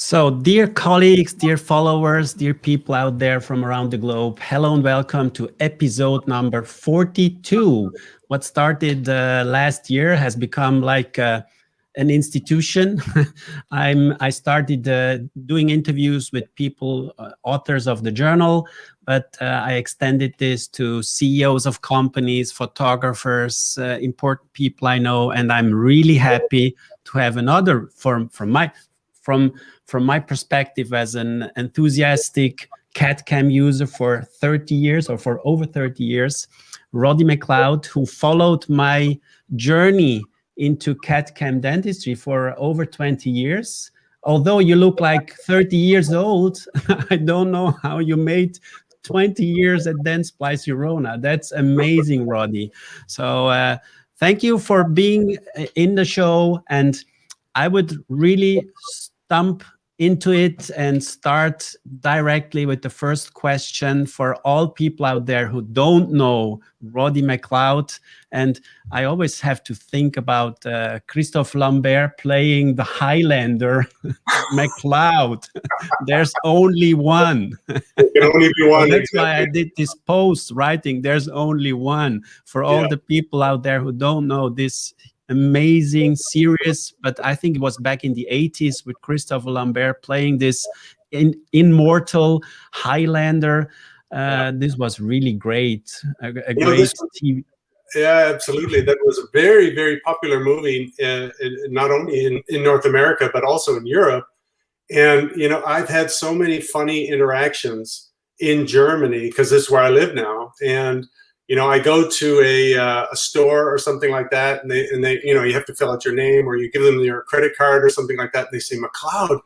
So, dear colleagues, dear followers, dear people out there from around the globe, hello and welcome to episode number 42. What started last year has become like an institution. I started doing interviews with people, authors of the journal, but I extended this to CEOs of companies, photographers, important people I know, and I'm really happy to have another from my perspective as an enthusiastic CAD-CAM user for 30 years or for over 30 years, Roddy MacLeod, who followed my journey into CAD-CAM dentistry for over 20 years. Although you look like 30 years old, I don't know how you made 20 years at Dentsply Sirona. That's amazing, Roddy. So thank you for being in the show, and I would really stump into it and start directly with the first question for all people out there who don't know Roddy MacLeod. And I always have to think about Christophe Lambert playing the Highlander MacLeod. There's only one. There can only be one. So that's why I did this post writing, there's only one, for all the people out there who don't know this amazing series. But I think it was back in the 80s with Christophe Lambert playing this immortal Highlander. This was really great. A great TV. Yeah, absolutely. That was a very, very popular movie, not only in North America, but also in Europe. And, you know, I've had so many funny interactions in Germany because this is where I live now. And you know, I go to a store or something like that, and they, you know, you have to fill out your name or you give them your credit card or something like that. And they say, MacLeod,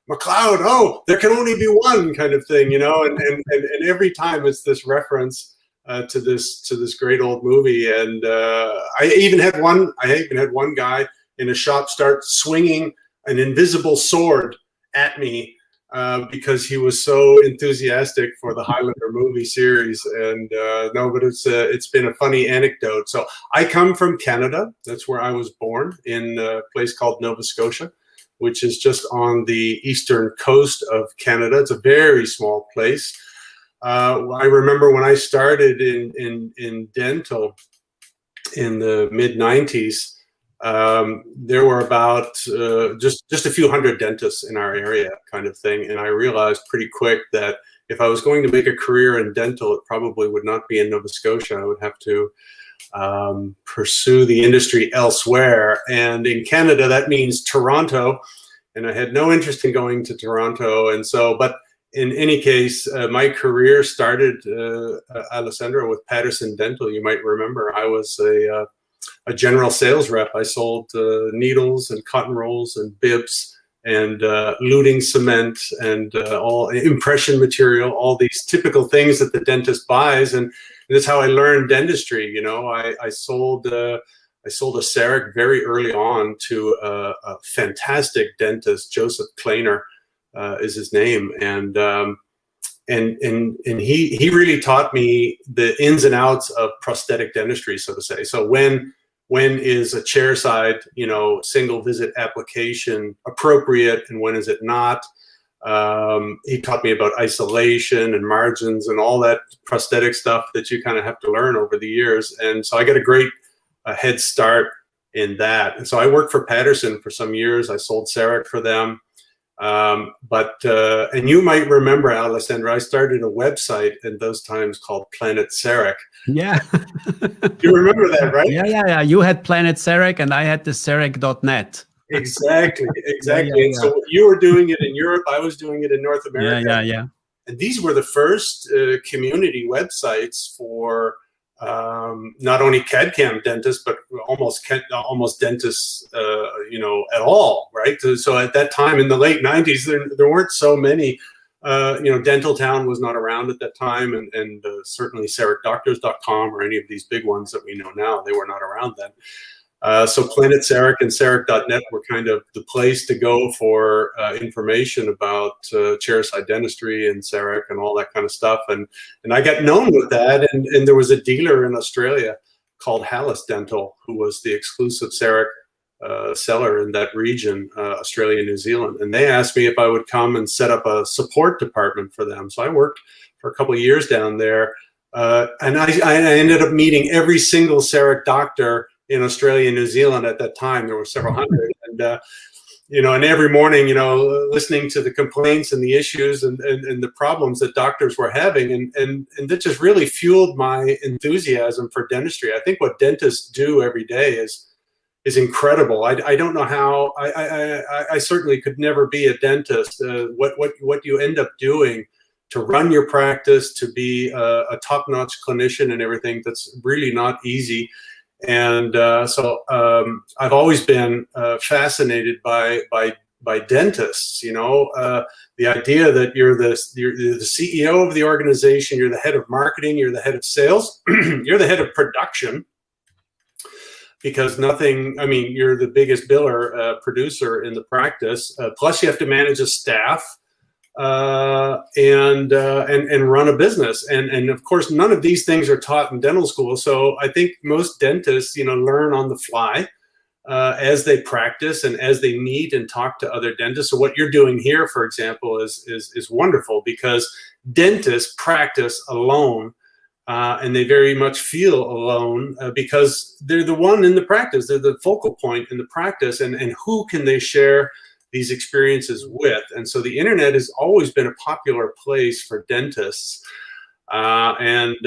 oh, there can only be one, kind of thing, you know. And every time it's this reference to this great old movie. And I even had one guy in a shop start swinging an invisible sword at me. Because he was so enthusiastic for the Highlander movie series. And no, but it's been a funny anecdote. So I come from Canada. That's where I was born, in a place called Nova Scotia, which is just on the eastern coast of Canada. It's a very small place. I remember when I started in dental in the mid-90s, there were about just a few hundred dentists in our area, kind of thing. And I realized pretty quick that if I was going to make a career in dental, it probably would not be in Nova Scotia. I would have to pursue the industry elsewhere. And in Canada, that means Toronto. And I had no interest in going to Toronto. And so, but in any case, my career started, Alessandro, with Patterson Dental. You might remember I was a general sales rep. I sold needles and cotton rolls and bibs and luting cement and all impression material, all these typical things that the dentist buys. And that's how I learned dentistry. You know, I sold a CEREC very early on to a fantastic dentist, Joseph Kleiner is his name. And he really taught me the ins and outs of prosthetic dentistry, so to say. So when is a chairside, you know, single visit application appropriate and when is it not? He taught me about isolation and margins and all that prosthetic stuff that you kind of have to learn over the years. And so I got a great head start in that. And so I worked for Patterson for some years. I sold CEREC for them. And you might remember, Alessandra, I started a website in those times called Planet CEREC. Yeah. You remember that, right? Yeah. You had Planet CEREC and I had the CEREC.net. Exactly. And so you were doing it in Europe, I was doing it in North America. Yeah. And these were the first community websites for not only CAD-CAM dentists, but almost dentists, you know, at all, right? So at that time in the late 90s, there weren't so many, you know, Dental Town was not around at that time, and certainly CERECDoctors.com or any of these big ones that we know now, they were not around then. So Planet CEREC and CEREC.net were kind of the place to go for information about chairside dentistry and CEREC and all that kind of stuff. And I got known with that. And there was a dealer in Australia called Hallis Dental who was the exclusive CEREC seller in that region, Australia, New Zealand. And they asked me if I would come and set up a support department for them. So I worked for a couple of years down there. And I ended up meeting every single CEREC doctor in Australia and New Zealand at that time. There were several hundred. And, and every morning, listening to the complaints and the issues and the problems that doctors were having. And that just really fueled my enthusiasm for dentistry. I think what dentists do every day is incredible. I don't know how, I certainly could never be a dentist. What you end up doing to run your practice, to be a top-notch clinician and everything, that's really not easy. And so I've always been fascinated by dentists. The idea that you're the CEO of the organization, you're the head of marketing, you're the head of sales, you're the head of production, because you're the biggest biller, producer in the practice. Plus, you have to manage a staff. And run a business, and of course none of these things are taught in dental school. So I think most dentists learn on the fly as they practice and as they meet and talk to other dentists. So what you're doing here, for example, is wonderful, because dentists practice alone, and they very much feel alone because they're the one in the practice, they're the focal point in the practice, and who can they share these experiences with? And so the internet has always been a popular place for dentists, and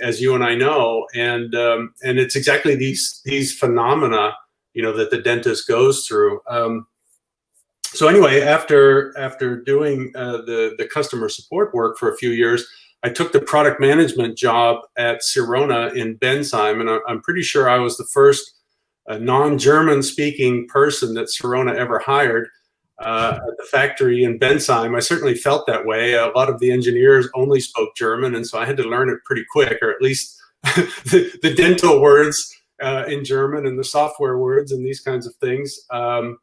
as you and I know, and it's exactly these phenomena that the dentist goes through. So anyway, after doing the customer support work for a few years, I took the product management job at Sirona in Bensheim, and I'm pretty sure I was the first a non-German speaking person that Sirona ever hired at the factory in Bensheim. I certainly felt that way. A lot of the engineers only spoke German, and so I had to learn it pretty quick, or at least the dental words in German and the software words and these kinds of things. And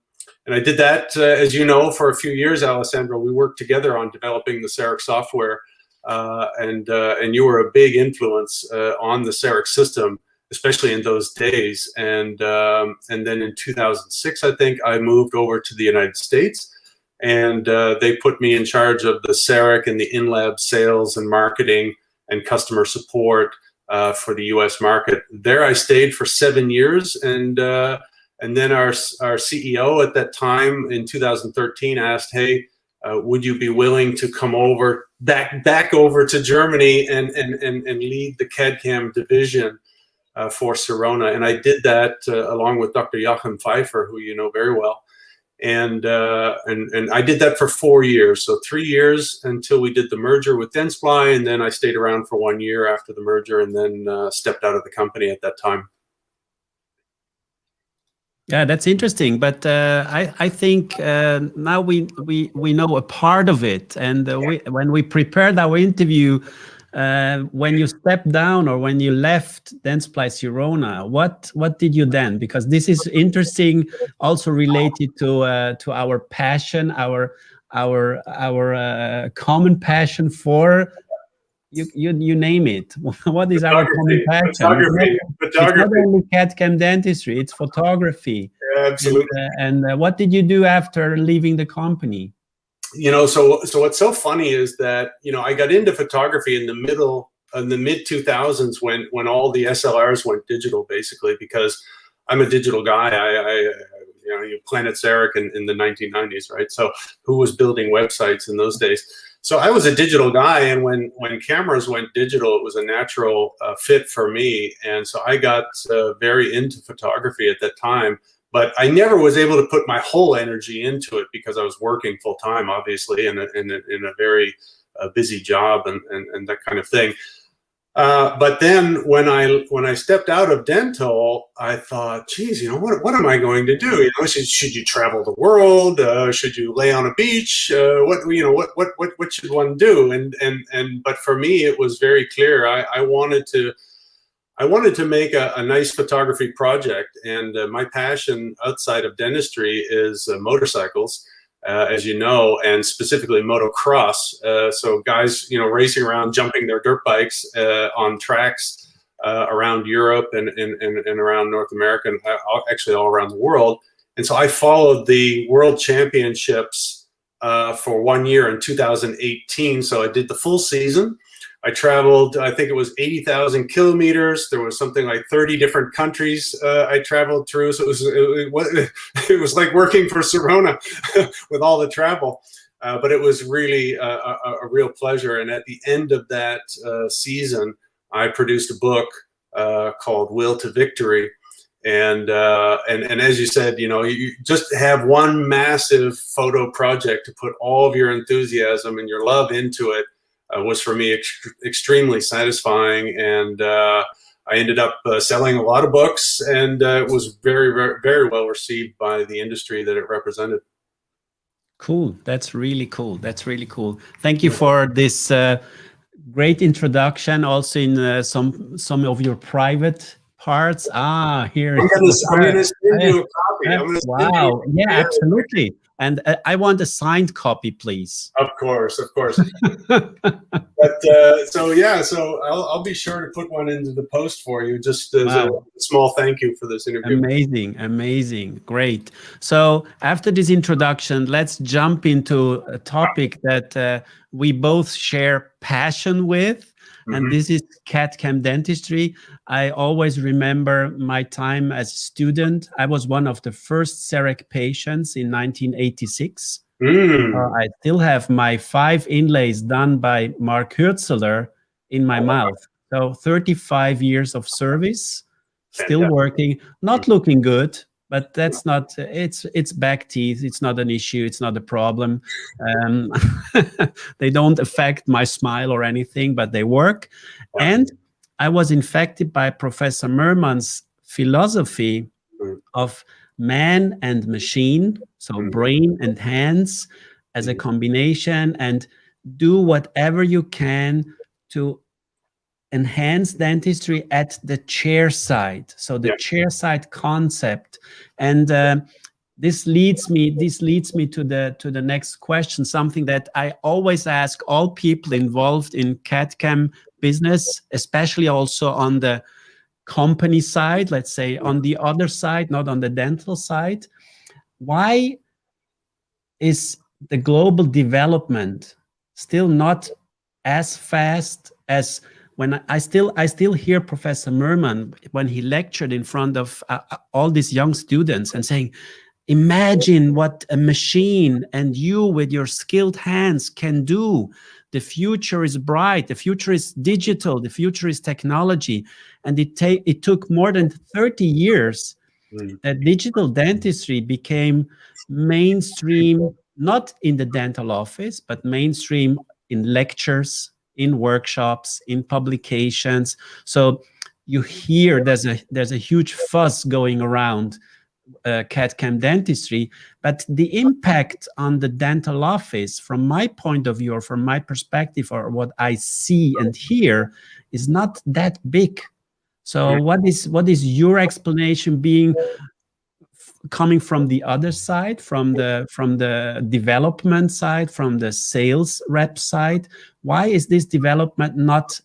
I did that, as you know, for a few years, Alessandro. We worked together on developing the CEREC software, and you were a big influence on the CEREC system, especially in those days. And then in 2006, I think, I moved over to the United States, and they put me in charge of the CEREC and the in-lab sales and marketing and customer support for the US market. There I stayed for 7 years, and then our CEO at that time in 2013 asked, hey, would you be willing to come over back over to Germany and lead the CAD-CAM division for Sirona? And I did that along with Dr. Joachim Pfeiffer, who you know very well. And I did that for 4 years, so 3 years until we did the merger with Dentsply, and then I stayed around for 1 year after the merger, and then stepped out of the company at that time. Yeah, that's interesting. But I think now we know a part of it, and when we prepared our interview, when you stepped down or when you left Dentsply Sirona, what did you then? Because this is interesting, also related to our passion, our common passion for you name it. What is our common passion? Photography. It's not only CAD-CAM dentistry; it's photography. Yeah, absolutely. And what did you do after leaving the company? So what's so funny is that, I got into photography in the mid 2000s when all the SLRs went digital, basically, because I'm a digital guy. You Planet CEREC in the 1990s, right? So who was building websites in those days? So I was a digital guy, and when cameras went digital, it was a natural fit for me. And so I got very into photography at that time. But I never was able to put my whole energy into it because I was working full time, obviously, in a very busy job and that kind of thing. But then when I stepped out of dental, I thought, geez, what am I going to do? Should you travel the world? Should you lay on a beach? What should one do? But for me, it was very clear. I wanted to make a nice photography project, and my passion outside of dentistry is motorcycles, as you know, and specifically motocross. So guys, racing around, jumping their dirt bikes on tracks around Europe and around North America, and actually all around the world. And so I followed the World Championships for 1 year in 2018. So I did the full season. I traveled, I think it was 80,000 kilometers. There was something like 30 different countries I traveled through. So it was like working for Sirona with all the travel. But it was really a real pleasure. And at the end of that season, I produced a book called Will to Victory. And as you said, you just have one massive photo project to put all of your enthusiasm and your love into it. Was for me extremely satisfying, and I ended up selling a lot of books, and it was very, very, very well received by the industry that it represented. Cool. That's really cool. That's really cool. Thank you for this great introduction. Also in some of your private parts. Here. I'm going to send you a copy. Wow. Yeah, absolutely. And I want a signed copy, please. Of course, of course. But so I'll be sure to put one into the post for you, just as a small thank you for this interview. Amazing, amazing, great. So after this introduction, let's jump into a topic that we both share passion with. And this is CAD-CAM dentistry. I always remember my time as a student. I was one of the first CEREC patients in 1986. I still have my 5 inlays done by Mark Hürzeler in my mouth. So 35 years of service, still working, not looking good, but that's not, it's back teeth. It's not an issue. It's not a problem. They don't affect my smile or anything, but they work. And I was infected by Professor Merman's philosophy of man and machine, so brain and hands as a combination, and do whatever you can to enhance dentistry at the chair side. So the chair side concept, and this leads me to the next question, something that I always ask all people involved in CAD-CAM business, especially also on the company side, let's say on the other side, not on the dental side. Why is the global development still not as fast as when I still hear Professor Merman when he lectured in front of all these young students and saying, imagine what a machine and you with your skilled hands can do. The future is bright. The future is digital. The future is technology. And it took more than 30 years that digital dentistry became mainstream, not in the dental office, but mainstream in lectures, in workshops, in publications. So you hear there's a huge fuss going around CAD-CAM dentistry, but the impact on the dental office, from my point of view or from my perspective or what I see and hear, is not that big. So what is your explanation being coming from the other side, from the development side, from the sales rep side? Why is this development not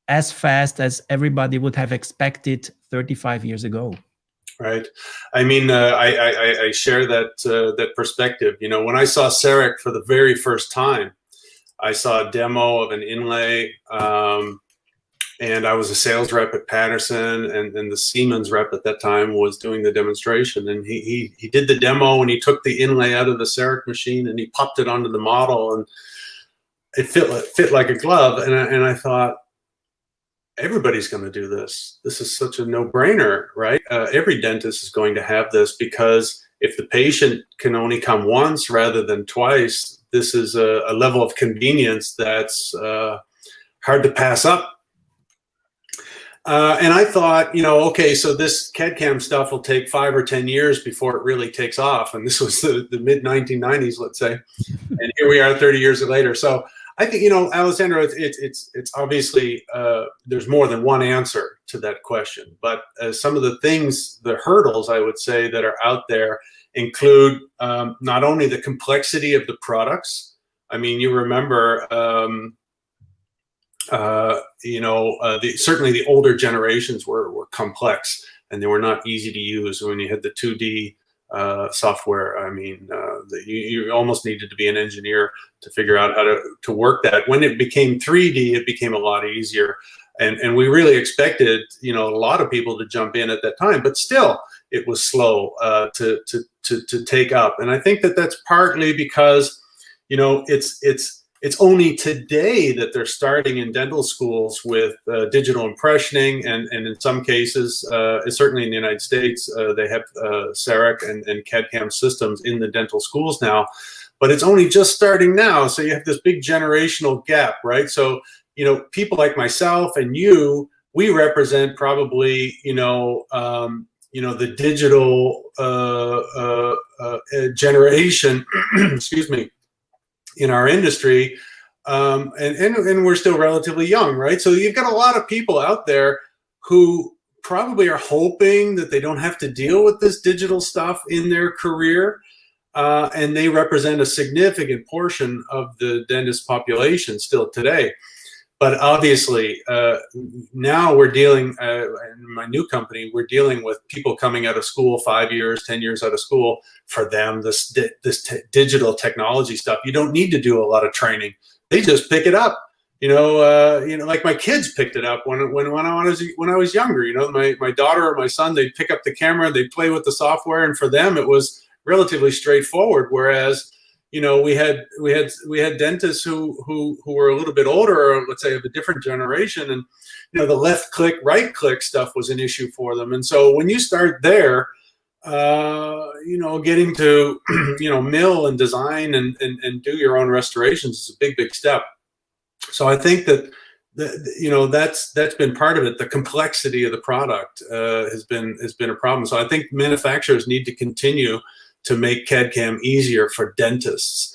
as fast as everybody would have expected 35 years ago? Right. I mean, I share that perspective. When I saw CEREC for the very first time, I saw a demo of an inlay, and I was a sales rep at Patterson, and the Siemens rep at that time was doing the demonstration. And he did the demo, and he took the inlay out of the CEREC machine, and he popped it onto the model, and it fit like a glove. And I thought, everybody's going to do this. This is such a no-brainer, right? Every dentist is going to have this, because if the patient can only come once rather than twice, this is a level of convenience that's hard to pass up. And I thought, okay, so this CAD-CAM stuff will take 5 or 10 years before it really takes off. And this was the mid-1990s, let's say. And here we are 30 years later. So I think, Alessandro, it's obviously, there's more than one answer to that question. But some of the things, the hurdles, I would say, that are out there include not only the complexity of the products. I mean, you remember certainly the older generations were complex, and they were not easy to use. When you had the 2D software, I mean, you almost needed to be an engineer to figure out how to work that. When it became 3D, it became a lot easier. And we really expected, a lot of people to jump in at that time, but still it was slow to take up. And I think that that's partly because, it's only today that they're starting in dental schools with digital impressioning, and in some cases, certainly in the United States, they have CEREC and CAD-CAM systems in the dental schools now, but it's only just starting now. So you have this big generational gap, right? So, people like myself and you, we represent probably, the digital generation, excuse me, in our industry, and we're still relatively young, right? So you've got a lot of people out there who probably are hoping that they don't have to deal with this digital stuff in their career, and they represent a significant portion of the dentist population still today. But obviously, now we're dealing, in my new company, we're dealing with people coming out of school 5 years, 10 years out of school. For them, this digital technology stuff, you don't need to do a lot of training. They just pick it up. Like my kids picked it up when I was younger. My daughter or my son, they'd pick up the camera, they'd play with the software, and for them, it was relatively straightforward. Whereas, we had dentists who were a little bit older, or let's say of a different generation, and the left click, right click stuff was an issue for them. And so when you start there, getting to mill and design and do your own restorations is a big step. So I think that that's been part of it. The complexity of the product has been a problem. So I think manufacturers need to continue to make CAD-CAM easier for dentists.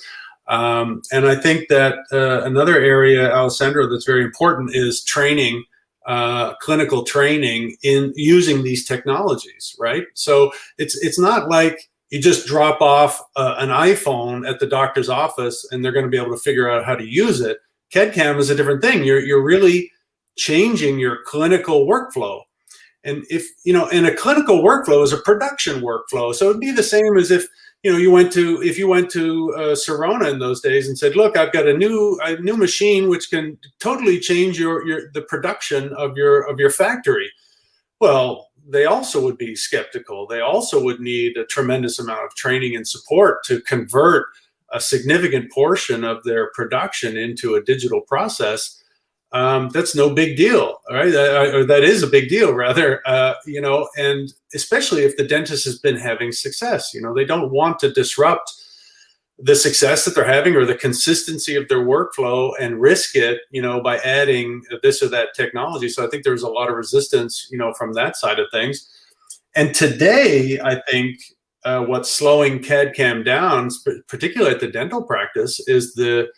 And I think that another area, Alessandro, that's very important is training, clinical training in using these technologies, right? So it's not like you just drop off an iPhone at the doctor's office and they're going to be able to figure out how to use it. CAD-CAM is a different thing. You're really changing your clinical workflow. And and a clinical workflow is a production workflow. So it'd be the same as if you went to Sirona in those days and said, look, I've got a new machine which can totally change the production of your factory. Well, they also would be skeptical. They also would need a tremendous amount of training and support to convert a significant portion of their production into a digital process. That's no big deal, right? Or that is a big deal, rather, and especially if the dentist has been having success. They don't want to disrupt the success that they're having or the consistency of their workflow and risk it, by adding this or that technology. So I think there's a lot of resistance, from that side of things. And today, I think what's slowing CAD-CAM down, particularly at the dental practice, is the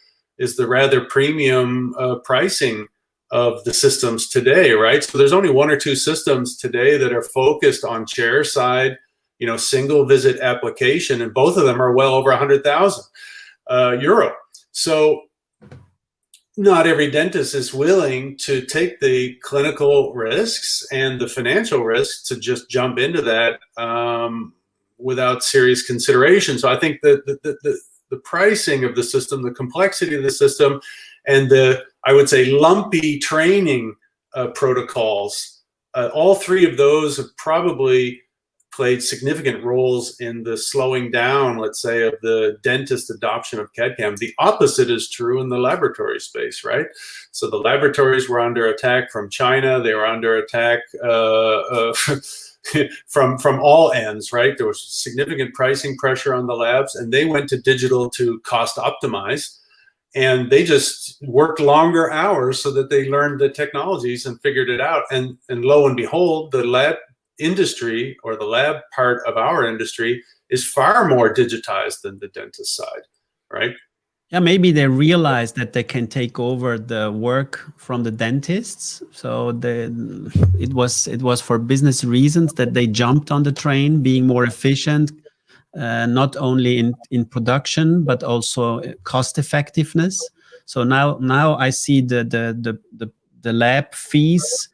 rather premium pricing of the systems today, right? So there's only one or two systems today that are focused on chair side, single visit application, and both of them are well over 100,000 euro. So not every dentist is willing to take the clinical risks and the financial risks to just jump into that without serious consideration. So I think that the pricing of the system, the complexity of the system, and the, I would say, lumpy training protocols, all three of those have probably played significant roles in the slowing down, let's say, of the dentist adoption of CAD-CAM. The opposite is true in the laboratory space, right? So the laboratories were under attack from China. They were under attack from all ends, right? There was significant pricing pressure on the labs, and they went to digital to cost optimize, and they just worked longer hours so that they learned the technologies and figured it out. And lo and behold, the lab industry, or the lab part of our industry, is far more digitized than the dentist side, right? Yeah, maybe they realize that they can take over the work from the dentists. So it was for business reasons that they jumped on the train, being more efficient, not only in production, but also cost effectiveness. So now I see the lab fees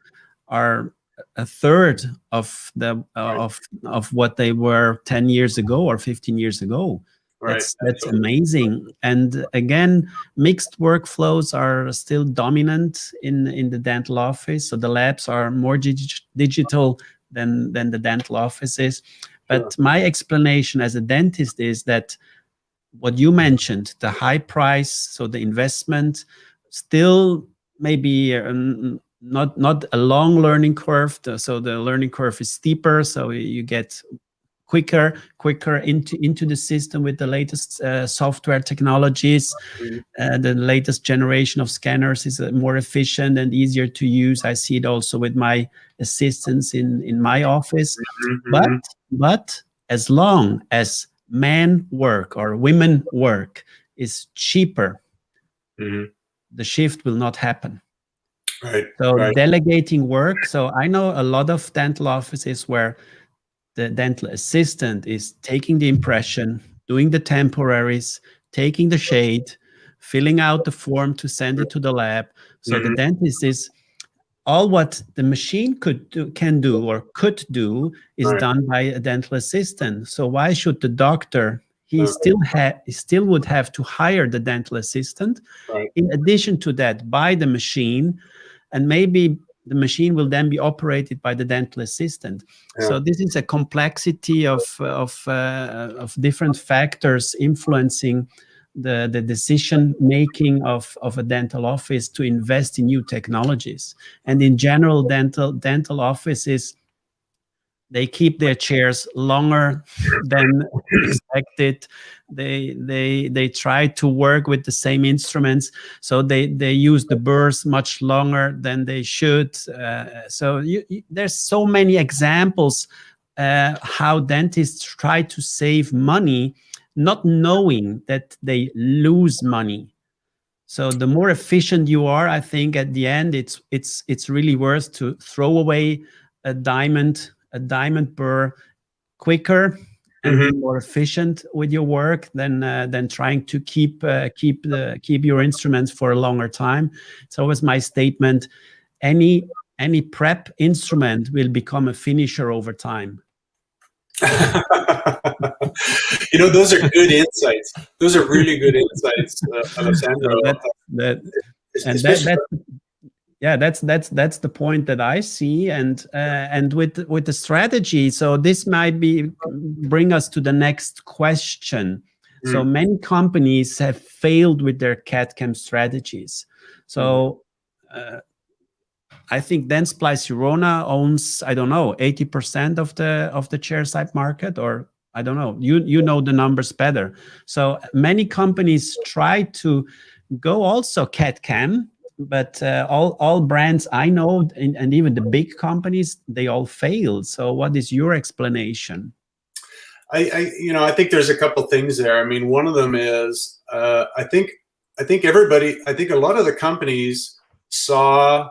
are a third of the of what they were 10 years ago or 15 years ago. Right. That's amazing. And again, mixed workflows are still dominant in the dental office. So the labs are more digital than the dental offices. But Sure. my explanation as a dentist is that what you mentioned, the high price, so the investment, still maybe not a long learning curve. So the learning curve is steeper. So you get quicker into the system with the latest software technologies. The latest generation of scanners is more efficient and easier to use. I see it also with my assistants in my office. But as long as men work or women work is cheaper, the shift will not happen. Right. So Right. delegating work. So I know a lot of dental offices where the dental assistant is taking the impression, doing the temporaries, taking the shade, filling out the form to send it to the lab. So the dentist is all what the machine could do is Right. done by a dental assistant. So why should the doctor? He still would have to hire the dental assistant. Right. In addition to that, buy the machine, and maybe the machine will then be operated by the dental assistant. Yeah. So this is a complexity of different factors influencing the decision making of a dental office to invest in new technologies. And in general, dental offices, they keep their chairs longer than expected. They try to work with the same instruments, so they use the burrs much longer than they should. So there's so many examples how dentists try to save money, not knowing that they lose money. So the more efficient you are, I think at the end it's really worth to throw away a diamond burr quicker and be more efficient with your work than trying to keep your instruments for a longer time. It's always my statement: any prep instrument will become a finisher over time. Those are good insights. Those are really good insights, Alessandro. That's the point that I see, and with the strategy. So this might bring us to the next question. So many companies have failed with their CAD-CAM strategies. So I think Dentsply Sirona owns, I don't know, 80% of the chairside market, or I don't know. You know the numbers better. So many companies try to go also CAD-CAM, but all brands I know, and even the big companies, they all failed. So what is your explanation? I think there's a couple things there. I mean, one of them is I think a lot of the companies saw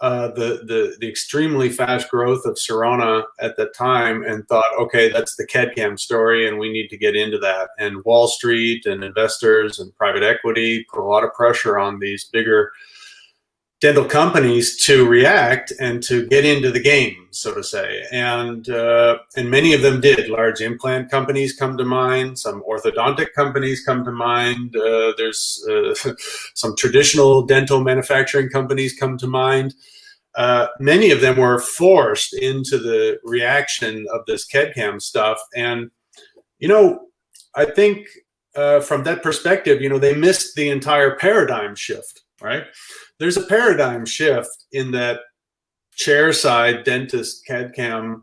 the extremely fast growth of Sirona at that time and thought, okay, that's the CAD-CAM story, and we need to get into that. And Wall Street and investors and private equity put a lot of pressure on these bigger dental companies to react and to get into the game, so to say. And many of them did. Large implant companies come to mind. Some orthodontic companies come to mind. There's some traditional dental manufacturing companies come to mind. Many of them were forced into the reaction of this CAD-CAM stuff. And, I think from that perspective, they missed the entire paradigm shift, right? There's a paradigm shift in that chair-side dentist CAD-CAM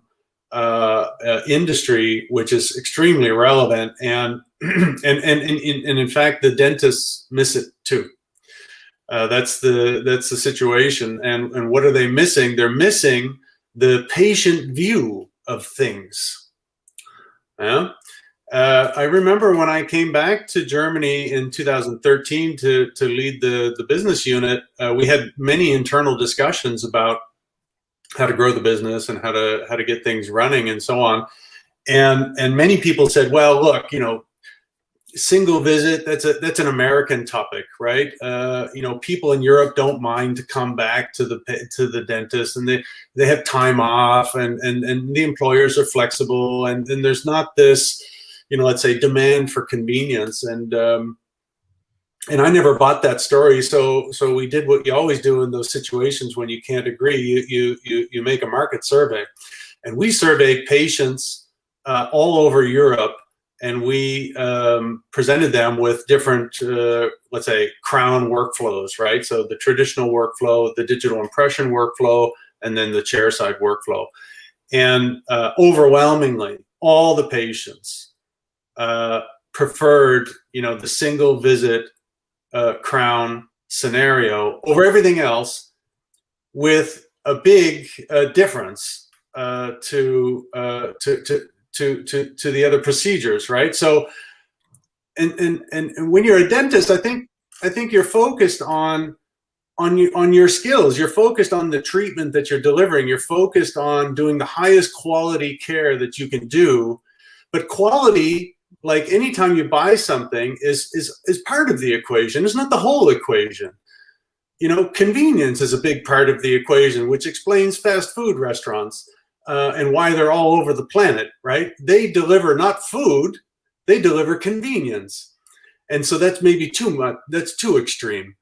industry, which is extremely relevant, and in fact, the dentists miss it too. That's the situation. And what are they missing? They're missing the patient view of things. Yeah. I remember when I came back to Germany in 2013 to lead the business unit, we had many internal discussions about how to grow the business and how to get things running and so on. And many people said, well, look, single visit, that's an American topic, right? You know, people in Europe don't mind to come back to the dentist, and they have time off, and the employers are flexible, and there's not this, you know, let's say, demand for convenience. And I never bought that story, so we did what you always do in those situations when you can't agree. You make a market survey, and we surveyed patients all over Europe, and we presented them with different, let's say, crown workflows, right? So the traditional workflow, the digital impression workflow, and then the chairside workflow. And overwhelmingly, all the patients preferred, you know, the single visit crown scenario over everything else, with a big difference to the other procedures, right? So, and when you're a dentist, I think you're focused on your skills. You're focused on the treatment that you're delivering. You're focused on doing the highest quality care that you can do. But quality, like anytime you buy something, is part of the equation. It's not the whole equation. You know, convenience is a big part of the equation, which explains fast food restaurants and why they're all over the planet, right? They deliver not food, they deliver convenience. And so that's maybe too much, that's too extreme.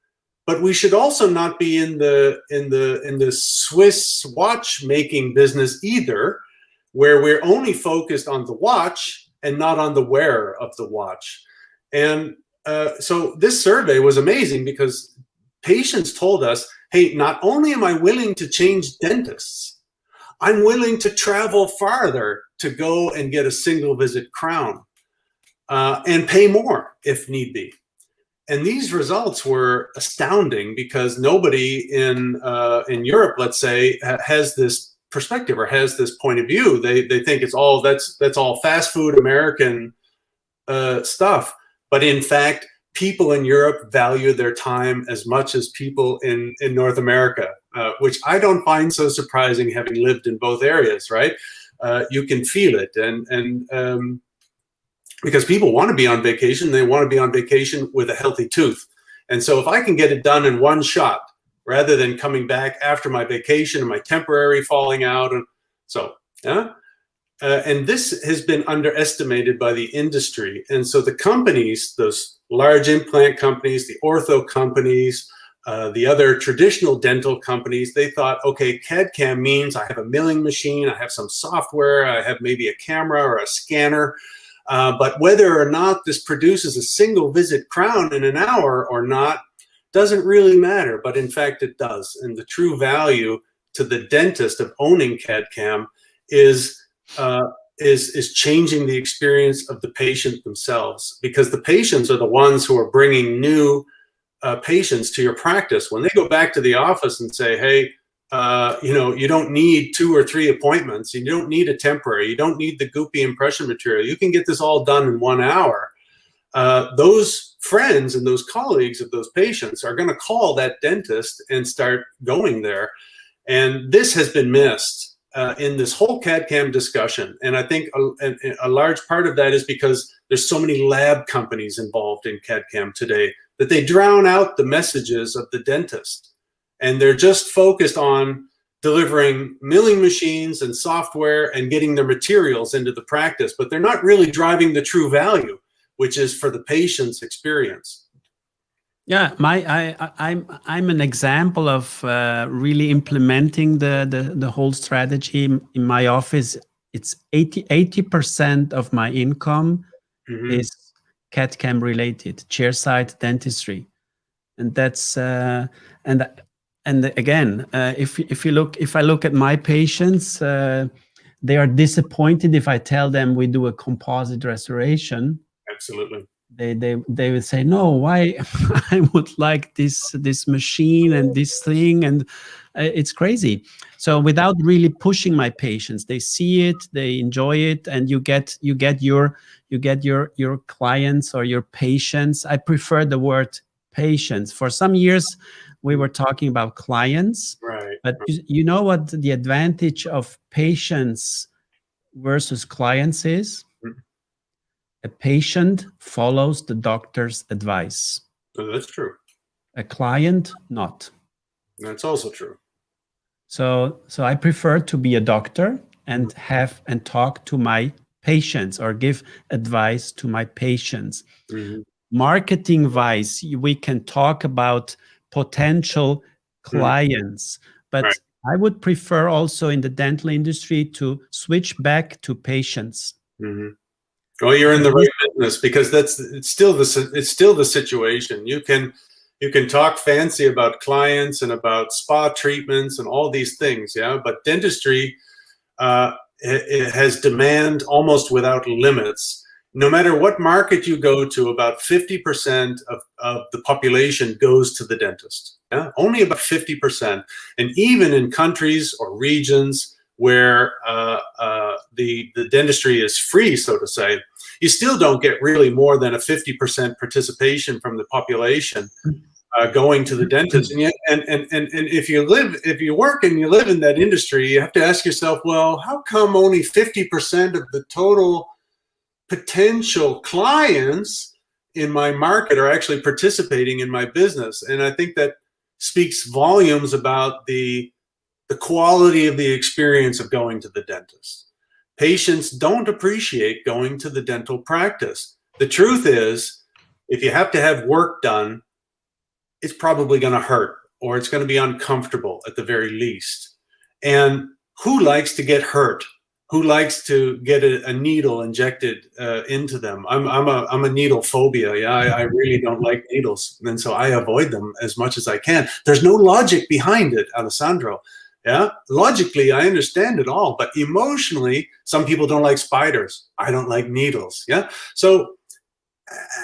But we should also not be in the Swiss watchmaking business either, where we're only focused on the watch and not on the wearer of the watch. And so this survey was amazing, because patients told us, hey, not only am I willing to change dentists, I'm willing to travel farther to go and get a single visit crown and pay more if need be. And these results were astounding, because nobody in Europe, let's say, has this perspective or has this point of view. They think it's all that's all fast food American stuff. But in fact, people in Europe value their time as much as people in North America, which I don't find so surprising, having lived in both areas, right? You can feel it. And because people want to be on vacation, they want to be on vacation with a healthy tooth. And so if I can get it done in one shot, rather than coming back after my vacation and my temporary falling out. And so, yeah. And this has been underestimated by the industry. And so the companies, those large implant companies, the ortho companies, the other traditional dental companies, they thought, okay, CAD-CAM means I have a milling machine, I have some software, I have maybe a camera or a scanner. But whether or not this produces a single visit crown in an hour or not doesn't really matter. But in fact, it does. And the true value to the dentist of owning CAD-CAM is changing the experience of the patient themselves, because the patients are the ones who are bringing new patients to your practice. When they go back to the office and say, hey, you know, you don't need 2 or 3 appointments. You don't need a temporary. You don't need the goopy impression material. You can get this all done in 1 hour. Those friends and those colleagues of those patients are going to call that dentist and start going there. And this has been missed in this whole CAD-CAM discussion. And I think a large part of that is because there's so many lab companies involved in CAD-CAM today that they drown out the messages of the dentist. And they're just focused on delivering milling machines and software and getting their materials into the practice, but they're not really driving the true value, which is for the patient's experience. Yeah, I'm an example of really implementing the whole strategy in my office. It's 80% of my income is CAD-CAM related, chairside dentistry, and that's and again, if I look at my patients, they are disappointed if I tell them we do a composite restoration. Absolutely. They would say, no, why? I would like this machine and this thing, and it's crazy. So without really pushing my patients, they see it, they enjoy it, and you get your clients or your patients. I prefer the word patients. For some years, we were talking about clients, right? But you know what the advantage of patients versus clients is? A patient follows the doctor's advice. Oh, that's true. A client, not. That's also true. So I prefer to be a doctor and talk to my patients or give advice to my patients. Mm-hmm. Marketing wise, we can talk about potential clients, but Right. I would prefer also in the dental industry to switch back to patients. Mm-hmm. Well, you're in the right business, because it's still the situation. You can talk fancy about clients and about spa treatments and all these things, yeah. But dentistry, it has demand almost without limits. No matter what market you go to, about 50% of the population goes to the dentist. Yeah? Only about 50%. And even in countries or regions where the dentistry is free, so to say, you still don't get really more than a 50% participation from the population going to the dentist. And if you work and you live in that industry, you have to ask yourself, well, how come only 50% of the total potential clients in my market are actually participating in my business? And I think that speaks volumes about the quality of the experience of going to the dentist. Patients don't appreciate going to the dental practice. The truth is, if you have to have work done, it's probably going to hurt, or it's going to be uncomfortable at the very least. And who likes to get hurt? Who likes to get a needle injected into them? I'm a needle phobia. Yeah, I really don't like needles, and so I avoid them as much as I can. There's no logic behind it, Alessandro. Yeah, logically I understand it all, but emotionally, some people don't like spiders. I don't like needles. Yeah, so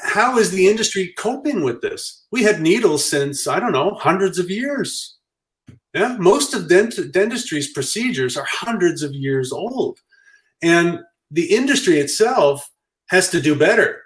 how is the industry coping with this? We had needles since, I don't know, hundreds of years. Yeah, most of dentistry's procedures are hundreds of years old. And the industry itself has to do better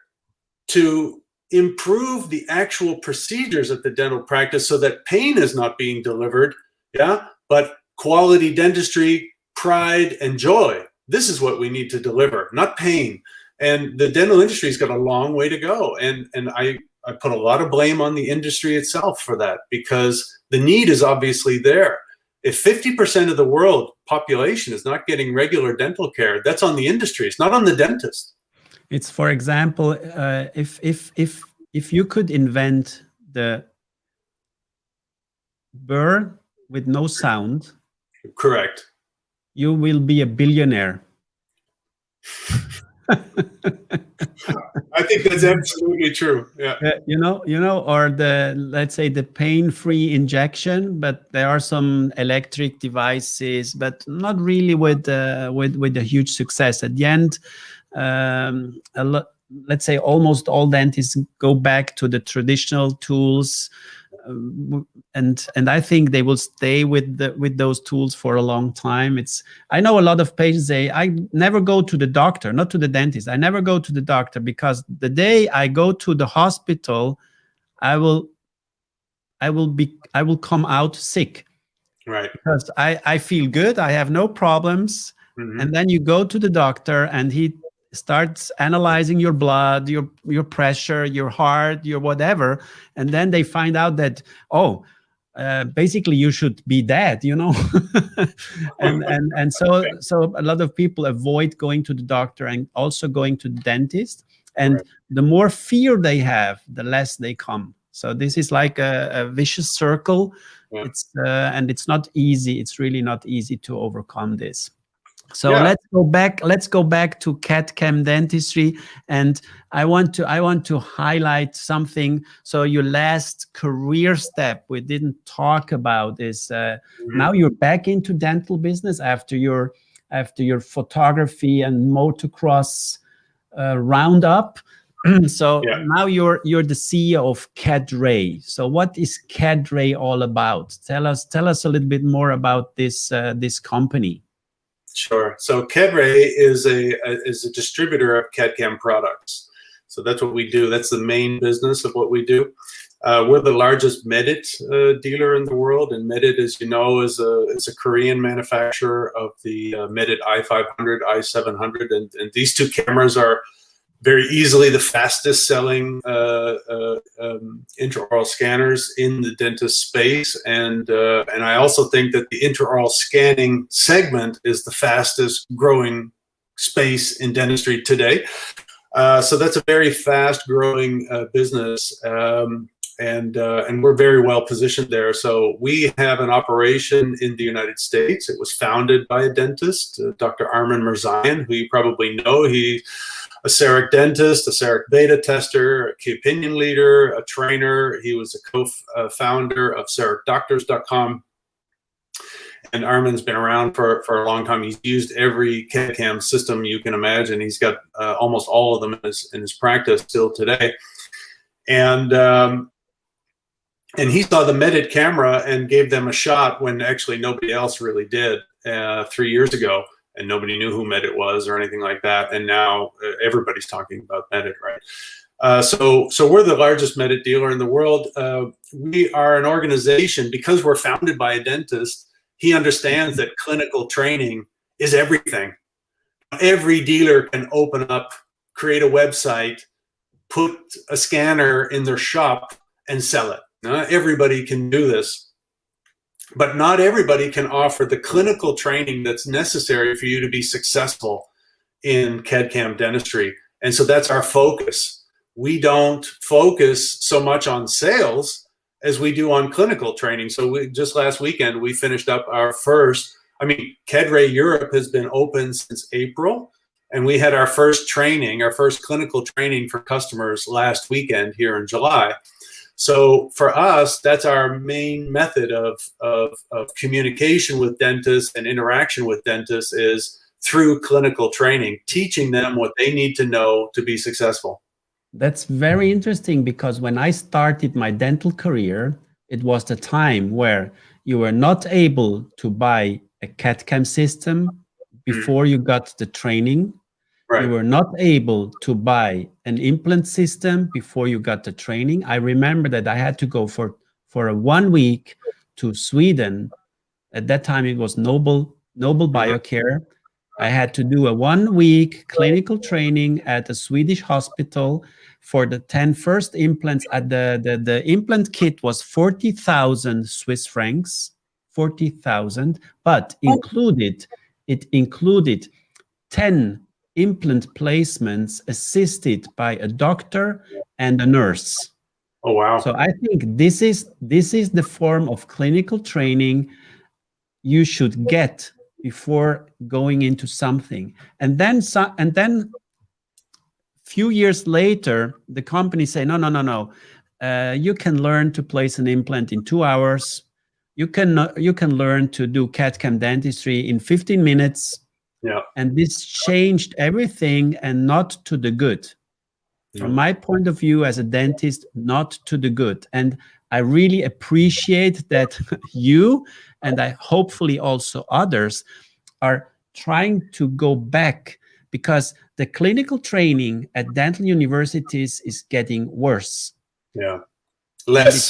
to improve the actual procedures at the dental practice so that pain is not being delivered, yeah, but quality dentistry, pride, and joy. This is what we need to deliver, not pain. And the dental industry's got a long way to go. And I put a lot of blame on the industry itself for that, because the need is obviously there. If 50% of the world population is not getting regular dental care, that's on the industry. It's not on the dentist. It's, for example, if you could invent the burr with no sound, correct, you will be a billionaire. I think that's absolutely true. Yeah. You know, or let's say the pain-free injection, but there are some electric devices, but not really with a huge success. At the end, let's say almost all dentists go back to the traditional tools, and I think they will stay with those tools for a long time. I know a lot of patients say, I never go to the doctor, not to the dentist. I never go to the doctor because the day I go to the hospital, I will come out sick. Right. Because I feel good, I have no problems. Mm-hmm. And then you go to the doctor and he starts analyzing your blood, your pressure, your heart, your whatever, and then they find out that basically you should be dead, you know. and so a lot of people avoid going to the doctor and also going to the dentist, and right. The more fear they have, the less they come. So this is like a vicious circle. Yeah. And it's not easy. It's really not easy to overcome this. So yeah. Let's go back to CAD-CAM dentistry, and I want to highlight something. So your last career step we didn't talk about is now you're back into dental business after your photography and motocross roundup. So yeah. Now you're the CEO of CAD-Ray. So what is CAD-Ray all about? Tell us a little bit more about this company. Sure. So CAD-Ray is a distributor of CAD-CAM products. So that's what we do. That's the main business of what we do. We're the largest Medit dealer in the world, and Medit, as you know, is a Korean manufacturer of the Medit i500, i700, and these two cameras are very easily the fastest selling intraoral scanners in the dentist space, and I also think that the intraoral scanning segment is the fastest growing space in dentistry today. So that's a very fast growing business, and we're very well positioned there. So we have an operation in the United States. It was founded by a dentist, Dr. Armin Mirzayan, who you probably know. He's a CEREC dentist, a CEREC beta tester, a key opinion leader, a trainer. He was a co-founder of CERECDoctors.com. And Armin's been around for a long time. He's used every CAD-CAM system you can imagine. He's got almost all of them in his practice still today. And he saw the Medit camera and gave them a shot when actually nobody else really did 3 years ago. And nobody knew who Medit was or anything like that. And now everybody's talking about Medit, right? So we're the largest Medit dealer in the world. We are an organization, because we're founded by a dentist. He understands that clinical training is everything. Every dealer can open up, create a website, put a scanner in their shop and sell it. Everybody can do this. But not everybody can offer the clinical training that's necessary for you to be successful in CAD-CAM dentistry. And so that's our focus. We don't focus so much on sales as we do on clinical training. So just last weekend, we finished up our first, CAD-Ray Europe has been open since April. And we had our first training, our first clinical training for customers last weekend here in July. So for us, that's our main method of communication with dentists and interaction with dentists is through clinical training, teaching them what they need to know to be successful. That's very interesting, because when I started my dental career, it was the time where you were not able to buy a CAD-CAM system before you got the training. Right. You were not able to buy an implant system before you got the training. I remember that I had to go for a 1 week to Sweden. At that time, it was Noble Biocare. I had to do a 1 week clinical training at a Swedish hospital for the 10 first implants. At the implant kit was 40,000 Swiss francs, 40,000, but it included 10 implant placements assisted by a doctor and a nurse. Oh, wow. So I think this is the form of clinical training you should get before going into something. And then few years later, the company say, no. You can learn to place an implant in 2 hours. You can learn to do CAD-CAM dentistry in 15 minutes. Yeah. And this changed everything, and not to the good. From my point of view as a dentist, not to the good. And I really appreciate that you, and I hopefully also others, are trying to go back, because the clinical training at dental universities is getting worse. Yeah. Less. It's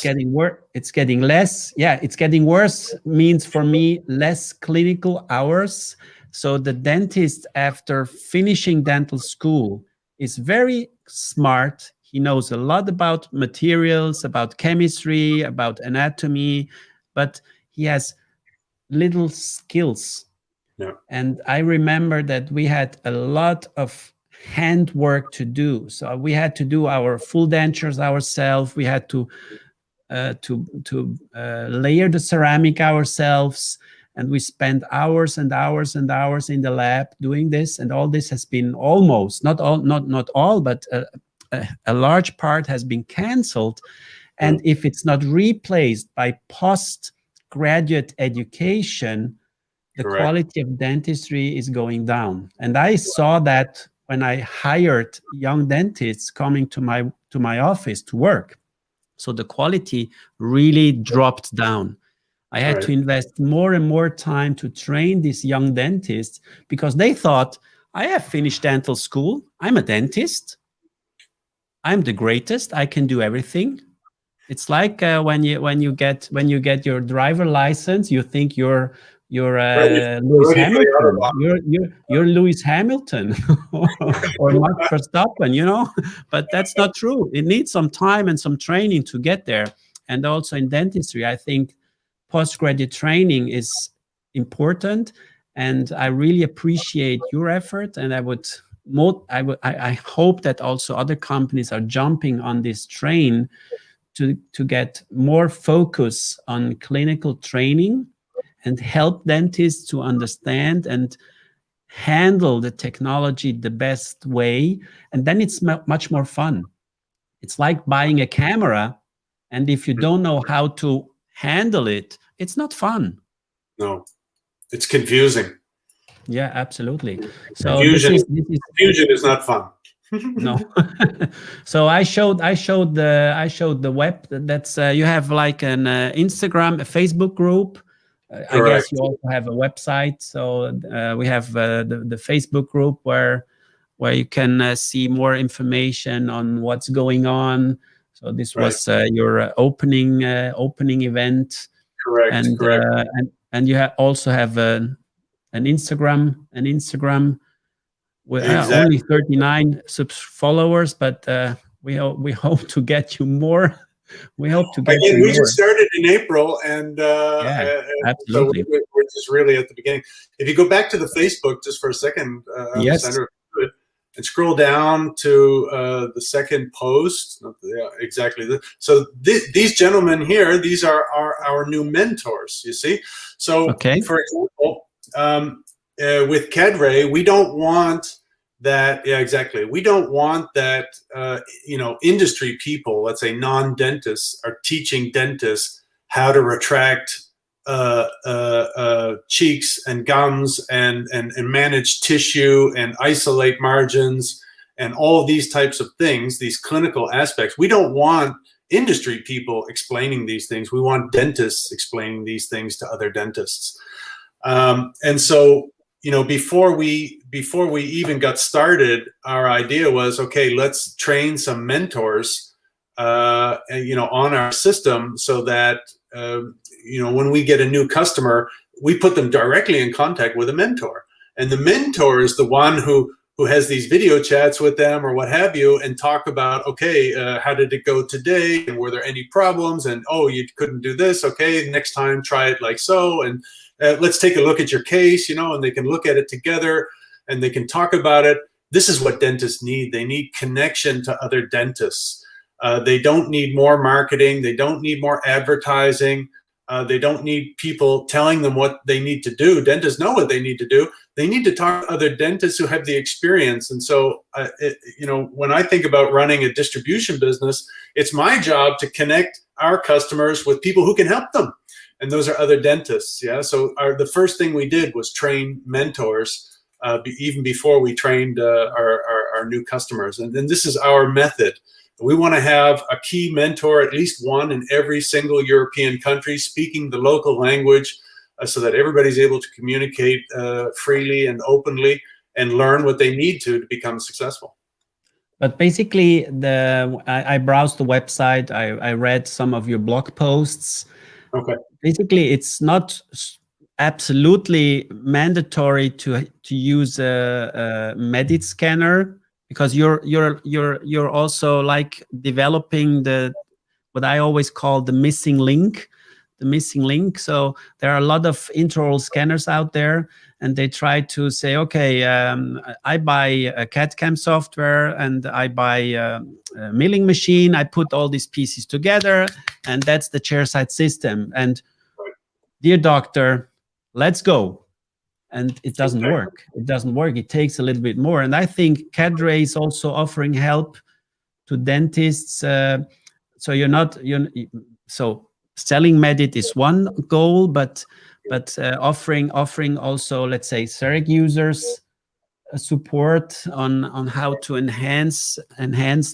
getting less. Yeah, it's getting worse means for me less clinical hours. So the dentist, after finishing dental school, is very smart. He knows a lot about materials, about chemistry, about anatomy, but he has little skills. Yeah. And I remember that we had a lot of handwork to do. So we had to do our full dentures ourselves. We had to layer the ceramic ourselves. And we spent hours and hours and hours in the lab doing this. And all this has been almost, not all, but a large part has been canceled. And if it's not replaced by postgraduate education, the Correct. quality of dentistry is going down. And I saw that when I hired young dentists coming to my office to work. So the quality really dropped down. I had to invest more and more time to train these young dentists, because they thought, I have finished dental school. I'm a dentist. I'm the greatest. I can do everything. It's like when you get your driver license, you think you're Lewis ready for the Hamilton. Autobahn. You're Lewis Hamilton or Max Verstappen, you know. But that's not true. It needs some time and some training to get there. And also in dentistry, I think postgraduate training is important. And I really appreciate your effort. And I hope that also other companies are jumping on this train to get more focus on clinical training and help dentists to understand and handle the technology the best way. And then it's much more fun. It's like buying a camera, and if you don't know how to handle it, it's not fun. No, it's confusing. Yeah, absolutely. So Confusion is not fun. No. So I showed the web. That's you have like an Instagram, a Facebook group. I guess you also have a website. So we have the Facebook group where you can see more information on what's going on. So this was your opening event. Correct. And you also have an Instagram with only 39 followers, but we hope to get you more. We hope to get you more. We just started in April, and absolutely. So we're just really at the beginning. If you go back to the Facebook just for a second, yes. And scroll down to the second post. Yeah, exactly. So these gentlemen here, these are our new mentors, you see. So for example, with CAD-Ray, we don't want that. Yeah, exactly. We don't want that, industry people, let's say non-dentists, are teaching dentists how to retract cheeks and gums and manage tissue and isolate margins and all these types of things, these clinical aspects. We don't want industry people explaining these things. We want dentists explaining these things to other dentists. And so, before we even got started, our idea was, okay, let's train some mentors, on our system so that, when we get a new customer, we put them directly in contact with a mentor. And the mentor is the one who has these video chats with them or what have you, and talk about, okay, how did it go today? And were there any problems? And, oh, you couldn't do this. Okay, next time try it like so. And let's take a look at your case, and they can look at it together and they can talk about it. This is what dentists need. They need connection to other dentists. They don't need more marketing. They don't need more advertising. They don't need people telling them what they need to do. Dentists know what they need to do. They need to talk to other dentists who have the experience. And so, when I think about running a distribution business, it's my job to connect our customers with people who can help them. And those are other dentists. Yeah. So the first thing we did was train mentors, even before we trained our new customers. And then this is our method. We want to have a key mentor, at least one in every single European country, speaking the local language, so that everybody's able to communicate freely and openly and learn what they need to become successful. But basically, I browsed the website. I read some of your blog posts. Okay. Basically, it's not absolutely mandatory to use a Medit scanner, because you're also like developing what I always call the missing link. So there are a lot of intraoral scanners out there, and they try to say, okay, I buy a CAD-CAM software and I buy a milling machine. I put all these pieces together, and that's the chairside system. And dear doctor, let's go. And it doesn't work. It doesn't work. It takes a little bit more. And I think CAD-Ray is also offering help to dentists. So selling Medit is one goal, but offering also, let's say, CEREC users support on how to enhance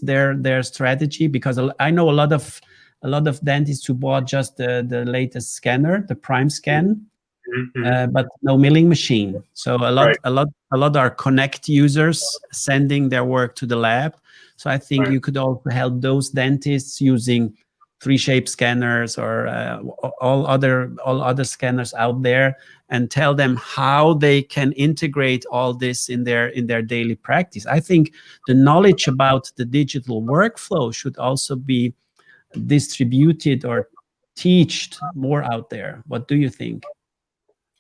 their strategy, because I know a lot of dentists who bought just the latest scanner, the Prime Scan. Mm-hmm. But no milling machine. So a lot are Connect users sending their work to the lab. So I think you could also help those dentists using 3Shape scanners or all other scanners out there, and tell them how they can integrate all this in their daily practice. I think the knowledge about the digital workflow should also be distributed or taught more out there. What do you think?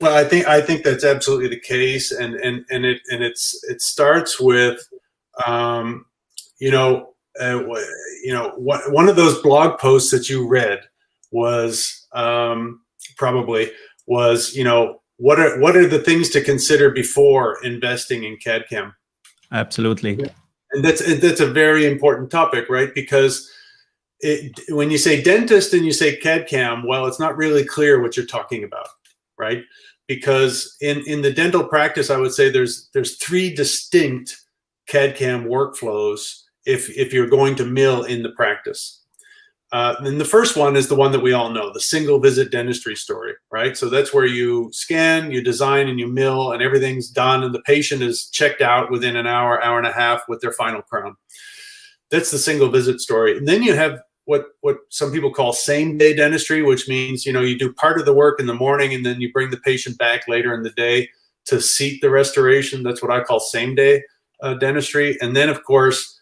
Well, I think that's absolutely the case, and it starts with, one of those blog posts that you read was probably was, what are the things to consider before investing in CAD-CAM? Absolutely. And that's a very important topic, right? Because when you say dentist and you say CAD-CAM, well, it's not really clear what you're talking about, right? Because in the dental practice, I would say there's 3 distinct CAD-CAM workflows if you're going to mill in the practice. Then the first one is the one that we all know, the single visit dentistry story, right? So that's where you scan, you design, and you mill, and everything's done, and the patient is checked out within an hour, hour and a half with their final crown. That's the single visit story. And then you have what some people call same day dentistry, which means, you do part of the work in the morning and then you bring the patient back later in the day to seat the restoration. That's what I call same day dentistry. And then, of course,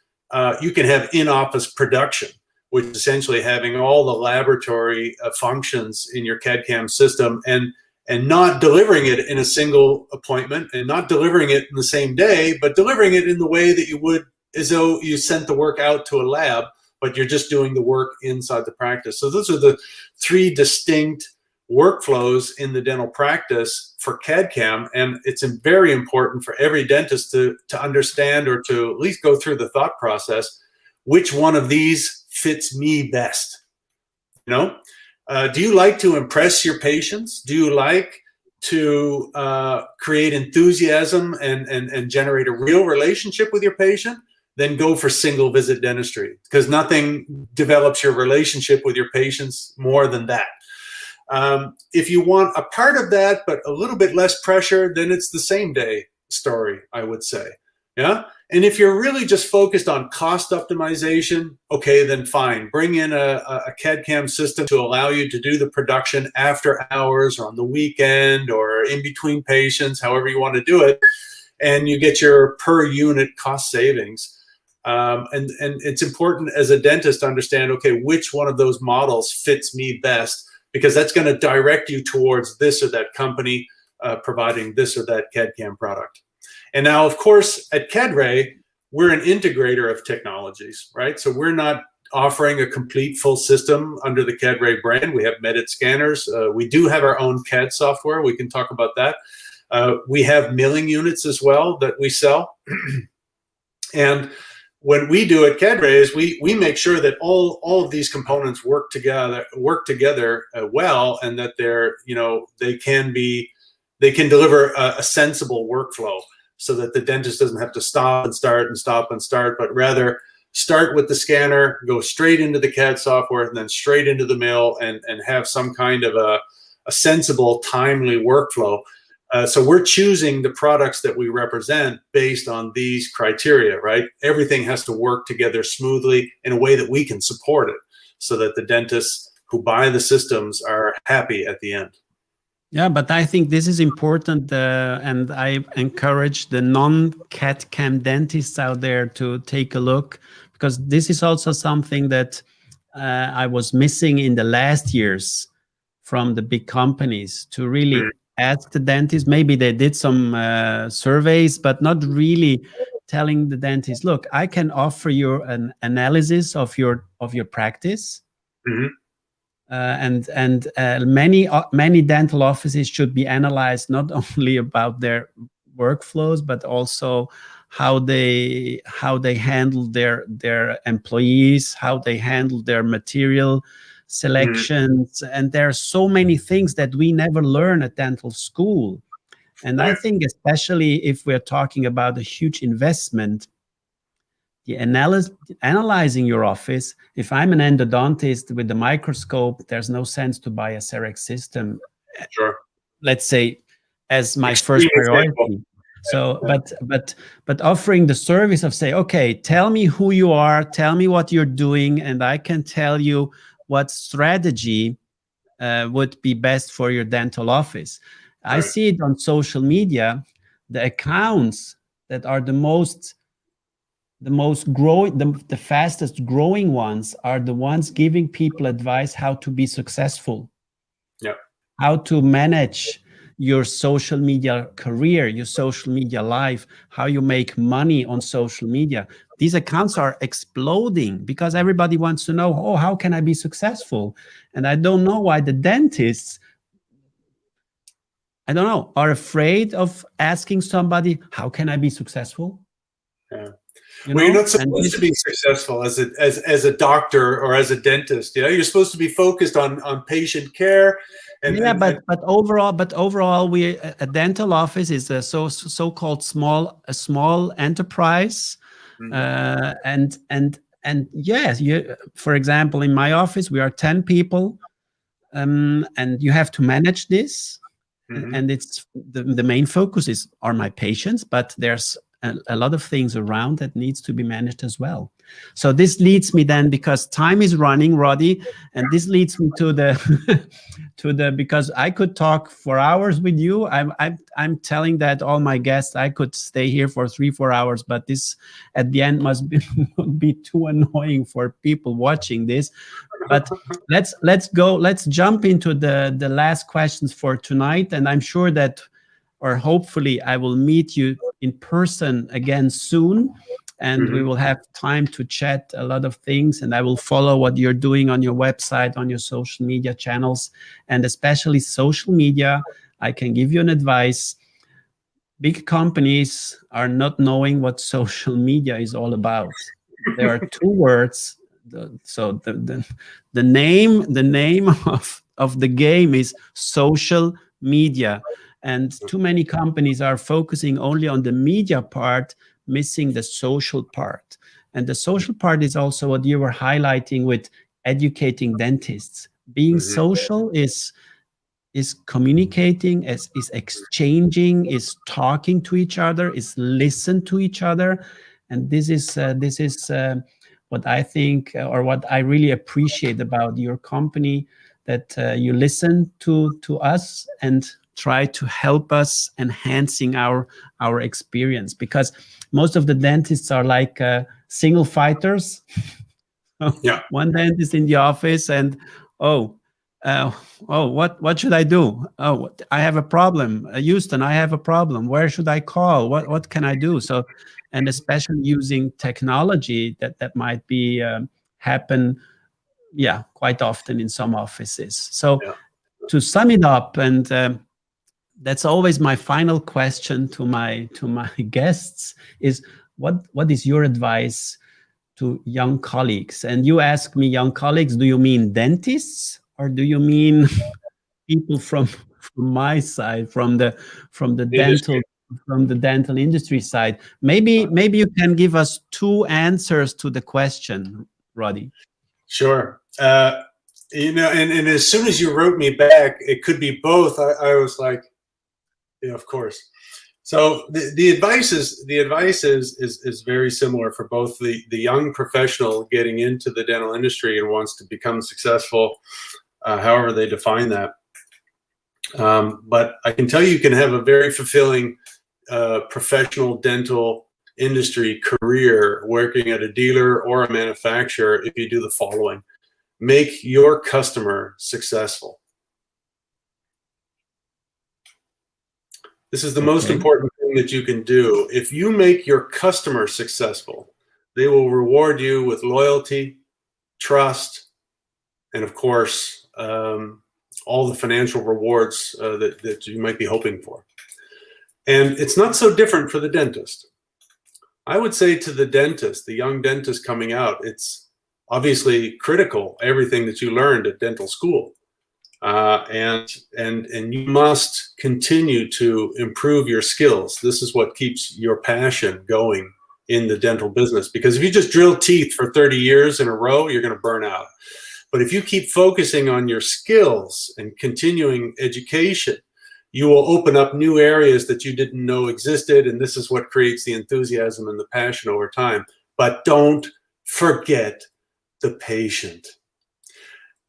you can have in-office production, which is essentially having all the laboratory functions in your CAD-CAM system and not delivering it in a single appointment and not delivering it in the same day, but delivering it in the way that you would as though you sent the work out to a lab, but you're just doing the work inside the practice. So those are the 3 distinct workflows in the dental practice for CAD-CAM, and it's very important for every dentist to understand, or to at least go through the thought process, which one of these fits me best. Do you like to impress your patients? Do you like to create enthusiasm and generate a real relationship with your patient? Then go for single visit dentistry, because nothing develops your relationship with your patients more than that. If you want a part of that, but a little bit less pressure, then it's the same day story, I would say. Yeah. And if you're really just focused on cost optimization, okay, then fine. Bring in a CAD-CAM system to allow you to do the production after hours or on the weekend or in between patients, however you want to do it. And you get your per unit cost savings. And it's important as a dentist to understand, okay, which one of those models fits me best, because that's going to direct you towards this or that company providing this or that CAD-CAM product. And now, of course, at CAD-Ray, we're an integrator of technologies, right? So we're not offering a complete full system under the CAD-Ray brand. We have Medit scanners. We do have our own CAD software. We can talk about that. We have milling units as well that we sell. And what we do at CAD-Ray is we make sure that all of these components work together well, and that they can deliver a sensible workflow, so that the dentist doesn't have to stop and start and stop and start, but rather start with the scanner, go straight into the CAD software, and then straight into the mill, and have some kind of a sensible, timely workflow. So we're choosing the products that we represent based on these criteria, right? Everything has to work together smoothly in a way that we can support it, so that the dentists who buy the systems are happy at the end. Yeah, but I think this is important, and I encourage the non-CAD-CAM dentists out there to take a look, because this is also something that I was missing in the last years from the big companies, to really ask the dentist. Maybe they did some surveys, but not really telling the dentist, look, I can offer you an analysis of your practice. Mm-hmm. And many dental offices should be analyzed not only about their workflows, but also how they handle their employees, how they handle their material selections. And there are so many things that we never learn at dental school. And I think, especially if we're talking about a huge investment, the analyzing your office, if I'm an endodontist with the microscope, there's no sense to buy a CEREC system. Sure. Let's say as my first priority. So, but offering the service of, say, okay, tell me who you are, tell me what you're doing, and I can tell you what strategy would be best for your dental office. I see it on social media. The accounts that are the fastest growing ones are the ones giving people advice how to be successful, how to manage your social media career, your social media life, how you make money on social media. These accounts are exploding because everybody wants to know, oh, how can I be successful? And I don't know why the dentists, I don't know, are afraid of asking somebody, how can I be successful? Yeah. You well, know? you're not supposed to be successful as a doctor or as a dentist. You know, you're supposed to be focused on patient care. But overall, a dental office is a so-called small enterprise, and yes, for example, in my office we are 10 people, and you have to manage this, and it's the main focus are my patients, but there's a lot of things around that needs to be managed as well. So this leads me then, because time is running, Roddy, and this leads me to the because I could talk for hours with you. I'm telling that all my guests, I could stay here for 3-4 hours, but this at the end must be too annoying for people watching this. But let's jump into the last questions for tonight, and I'm sure that, or hopefully I will meet you in person again soon, and we will have time to chat a lot of things, and I will follow what you're doing on your website, on your social media channels, and especially social media. I can give you an advice. Big companies are not knowing what social media is all about. There are two words. So the name of the game is social media. And too many companies are focusing only on the media part, missing the social part. And the social part is also what you were highlighting with educating dentists. Being social is communicating, is exchanging, is talking to each other, is listen to each other. And this is what I think, or what I really appreciate about your company, that you listen to us and try to help us enhancing our experience, because most of the dentists are like single fighters. One dentist in the office, and what should I do? Oh, I have a problem. Houston, I have a problem. Where should I call? What can I do? So, and especially using technology, that might be happen, quite often in some offices. So, to sum it up, and that's always my final question to my guests, is what is your advice to young colleagues? And you ask me, young colleagues, do you mean dentists, or do you mean people from my side, from the dental industry side? Maybe you can give us two answers to the question, Roddy. Sure. You know, and as soon as you wrote me back, it could be both. I was like, yeah, of course. So the advice is very similar for both the young professional getting into the dental industry and wants to become successful, however they define that. But I can tell you can have a very fulfilling professional dental industry career working at a dealer or a manufacturer if you do the following. Make your customer successful. This is the most important thing that you can do. If you make your customer successful, they will reward you with loyalty, trust, and of course, all the financial rewards that you might be hoping for. And it's not so different for the dentist. I would say to the dentist, the young dentist coming out, it's obviously critical, everything that you learned at dental school. And you must continue to improve your skills. This is what keeps your passion going in the dental business, because if you just drill teeth for 30 years in a row, you're going to burn out. But if you keep focusing on your skills and continuing education, you will open up new areas that you didn't know existed, and this is what creates the enthusiasm and the passion over time. But don't forget the patient.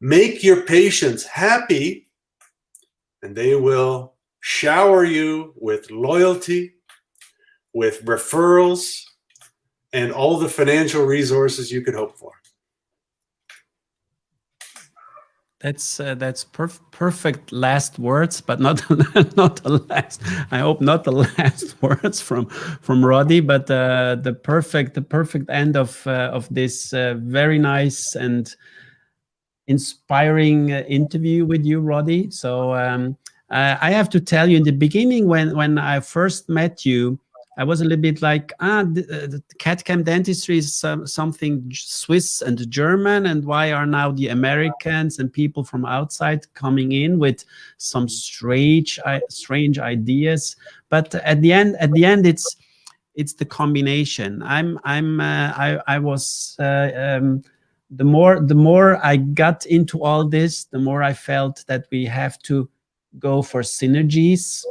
Make your patients happy, and they will shower you with loyalty, with referrals, and all the financial resources you could hope for. That's perfect last words, but not not the last. I hope not the last words from Roddy, but the perfect end of this very nice and inspiring interview with you, Roddy. So I have to tell you, in the beginning, when I first met you, I was a little bit like, the CAD-CAM dentistry is something Swiss and German, and why are now the Americans and people from outside coming in with some strange ideas? But at the end, it's the combination. I was the more I got into all this, the more I felt that we have to go for synergies.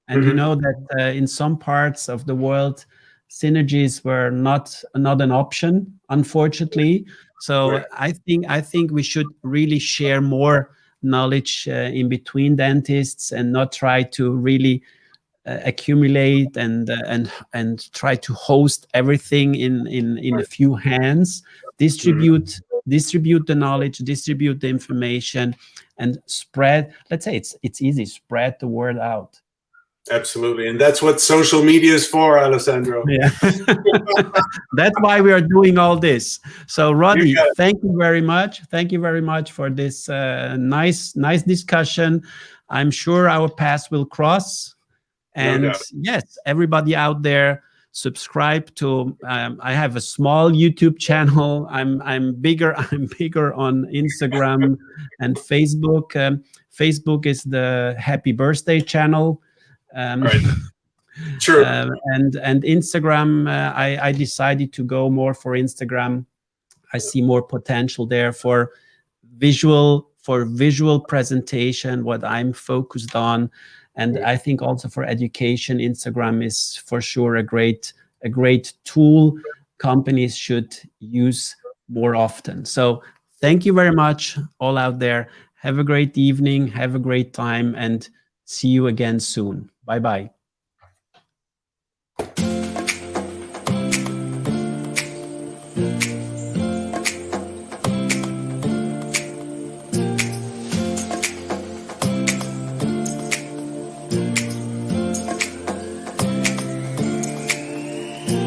And you know that in some parts of the world, synergies were not an option, unfortunately. So Right. I think we should really share more knowledge in between dentists, and not try to really accumulate and try to host everything in a few hands. Distribute the knowledge, distribute the information, and spread. Let's say it's easy. Spread the word out. Absolutely. And that's what social media is for, Alessandro. Yeah. That's why we are doing all this. So Roddy, thank you very much. Thank you very much for this nice discussion. I'm sure our paths will cross. And No doubt. yes, everybody out there, subscribe to. I have a small YouTube channel. I'm bigger on Instagram and Facebook. Facebook is the Happy Birthday channel. Right. True. And Instagram, I decided to go more for Instagram. I see more potential there for visual presentation, what I'm focused on. And I think also for education, Instagram is for sure a great tool companies should use more often. So thank you very much, all out there. Have a great evening, have a great time, and see you again soon. Bye-bye.